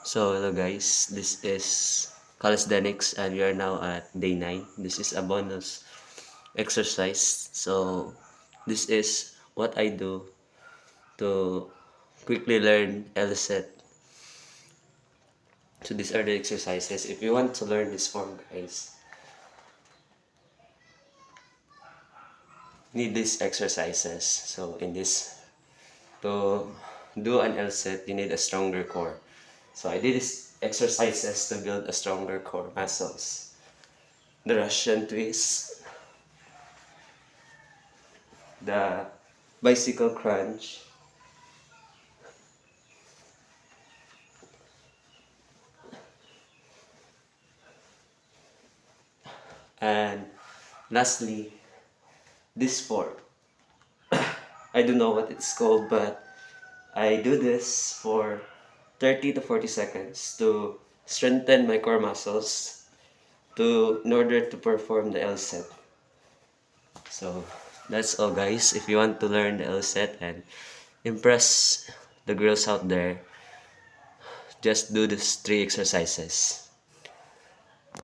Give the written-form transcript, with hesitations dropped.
So hello guys, this is calisthenics and we are now at day 9. This is a bonus exercise. So this is what I do to quickly learn LSET. So these are the exercises. If you want to learn this form guys, need these exercises. So in this, to do an LSET, you need a stronger core. So I did these exercises to build a stronger core muscles. The Russian twist, the bicycle crunch, and lastly, this form. I don't know what it's called, but I do this for 30 to 40 seconds to strengthen my core muscles in order to perform the LSET. So that's all guys. If you want to learn the LSET and impress the girls out there, just do these 3 exercises.